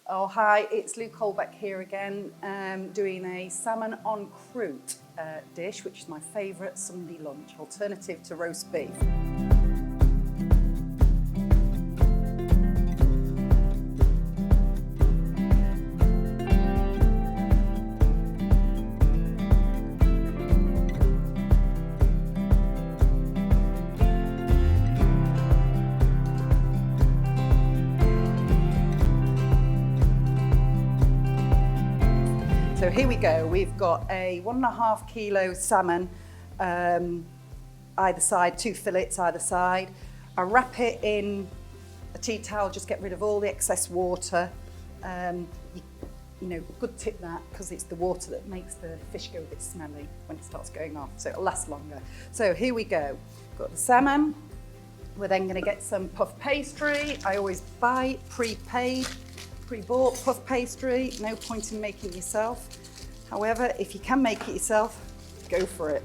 Oh hi, it's Lou Colbeck here again, doing a salmon en croute dish, which is my favourite Sunday lunch, alternative to roast beef. So here we go, we've got a 1.5 kilo salmon, either side, 2 fillets either side. I wrap it in a tea towel, just get rid of all the excess water. You know, good tip that, because it's the water that makes the fish go a bit smelly when it starts going off, so it'll last longer. So here we go, got the salmon. We're then gonna get some puff pastry. I always buy pre-paid, pre-bought puff pastry, no point in making it yourself. However, if you can make it yourself, go for it.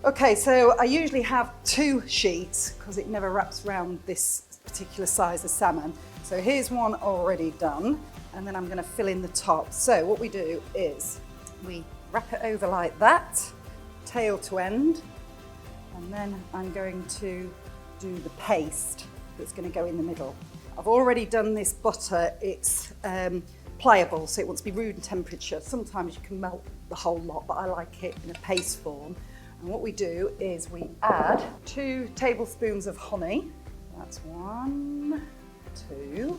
Okay, so I usually have 2 sheets because it never wraps around this particular size of salmon. So here's one already done, and then I'm gonna fill in the top. So what we do is we wrap it over like that, tail to end, and then I'm going to do the paste that's gonna go in the middle. I've already done this butter. It's pliable, so it wants to be room temperature. Sometimes you can melt the whole lot, but I like it in a paste form. And what we do is we add 2 tablespoons of honey. That's 1, 2.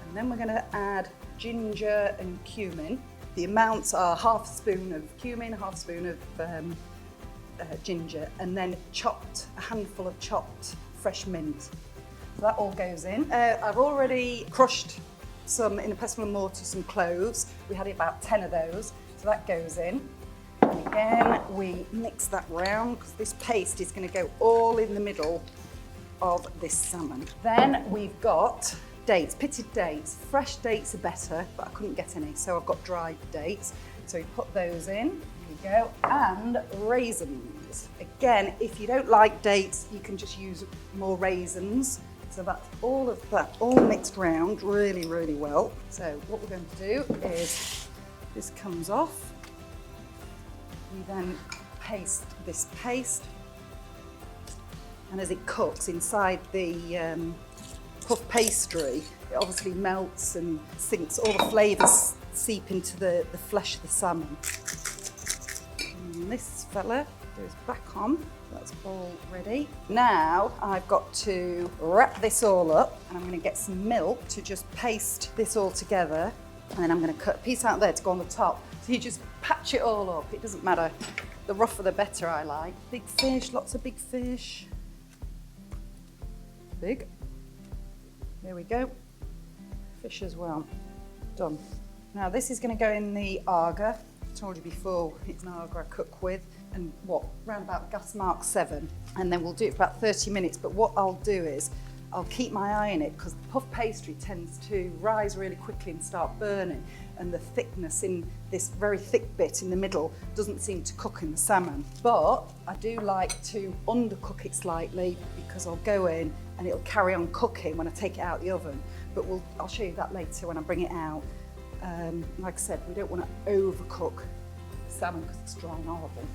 And then we're going to add ginger and cumin. The amounts are 1/2 spoon of cumin, 1/2 spoon of ginger, and then a handful of chopped fresh mint. So that all goes in. I've already crushed some, in a pestle and mortar, some cloves. We had about 10 of those, so that goes in. And again, we mix that round, because this paste is going to go all in the middle of this salmon. Then we've got dates, pitted dates. Fresh dates are better, but I couldn't get any, so I've got dried dates. So we put those in, there we go, and raisins. Again, if you don't like dates, you can just use more raisins. So that's all of that, all mixed round really, really well. So what we're going to do is, this comes off. We then paste this paste. And as it cooks inside the puff pastry, it obviously melts and sinks, all the flavours seep into the flesh of the salmon. And this fella goes back on. That's all ready. Now I've got to wrap this all up, and I'm going to get some milk to just paste this all together, and then I'm going to cut a piece out there to go on the top. So you just patch it all up, it doesn't matter. The rougher the better, I like. Big fish, lots of big fish. Big. There we go. Fish as well. Done. Now this is going to go in the Arga. I told you before, it's an Arga I cook with. And around about gas mark 7, and then we'll do it for about 30 minutes. But what I'll do is I'll keep my eye on it, because the puff pastry tends to rise really quickly and start burning, and the thickness in this very thick bit in the middle doesn't seem to cook in the salmon. But I do like to undercook it slightly, because I'll go in and it'll carry on cooking when I take it out of the oven. But I'll show you that later when I bring it out. Like I said, we don't want to overcook the salmon because it's dry and horrible.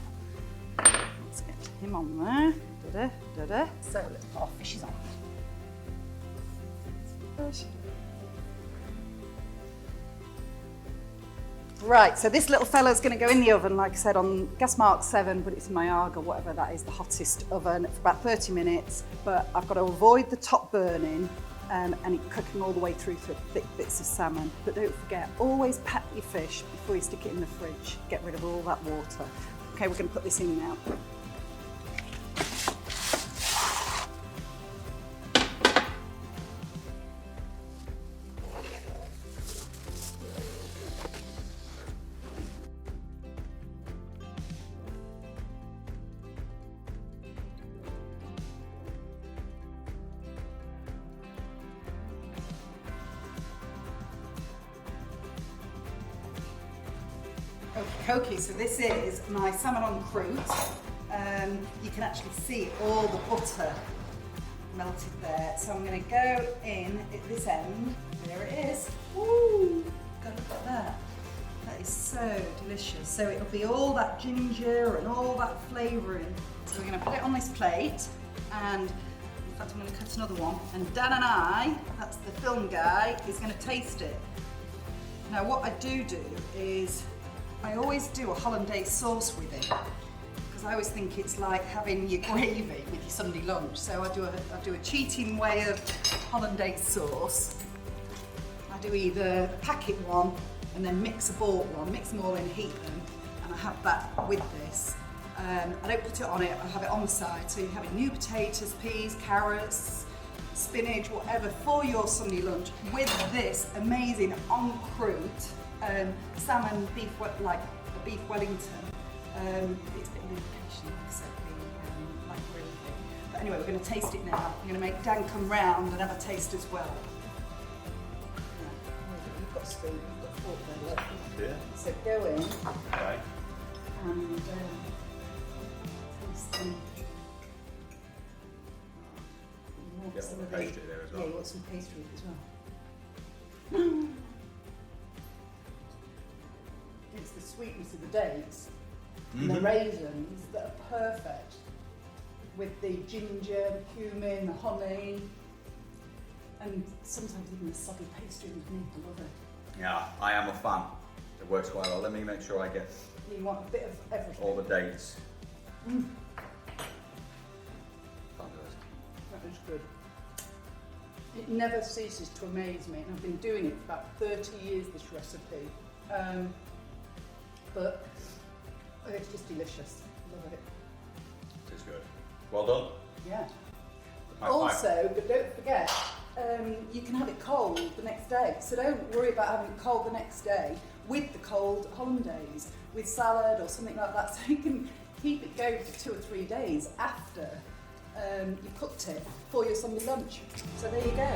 Let's get him on there. Da-da, da-da. So let's put our fishes on. Right, so this little fella's going to go in the oven, like I said, on gas mark 7, but it's in my Arga, whatever that is, the hottest oven, for about 30 minutes. But I've got to avoid the top burning and it cooking all the way through to thick bits of salmon. But don't forget, always pat your fish before you stick it in the fridge. Get rid of all that water. Okay, we're going to put this in now. Okay, so this is my salmon en croute. You can actually see all the butter melted there. So I'm going to go in at this end. There it is. Woo! God, look at that. That is so delicious. So it'll be all that ginger and all that flavouring. So we're going to put it on this plate, and in fact I'm going to cut another one. And Dan and I, that's the film guy, is going to taste it. Now what I do is I always do a Hollandaise sauce with it, because I always think it's like having your gravy with your Sunday lunch. So I do a cheating way of Hollandaise sauce. I do either a packet one and then mix a bought one, mix them all in, heat them, and I have that with this. I don't put it on it, I have it on the side. So you have it new potatoes, peas, carrots, spinach, whatever for your Sunday lunch with this amazing en croute salmon beef, like a beef Wellington. It's a bit of an indication, like I said, being like gravy. But anyway, we're going to taste it now. I'm going to make Dan come round and have a taste as well. Yeah, you've got a spoon, you've got a fork there, look. Yeah. So go in. Okay. And taste them. Get all the pastry there as well. Yeah, you want some pastry as well. It's the sweetness of the dates and the raisins that are perfect with the ginger, the cumin, the honey, and sometimes even the soggy pastry underneath. I love it. Yeah, I am a fan. It works quite well. Let me make sure I get You want a bit of everything. all the dates. Mm. Fabulous. That is good. It never ceases to amaze me, and I've been doing it for about 30 years, this recipe. But it's just delicious. Love it. It is good. Well done. Yeah. High Also, five. but don't forget, you can have it cold the next day. So don't worry about having it cold the next day with the cold Hollandaise, with salad or something like that. So you can keep it going for 2 or 3 days after you cooked it for your Sunday lunch. So there you go.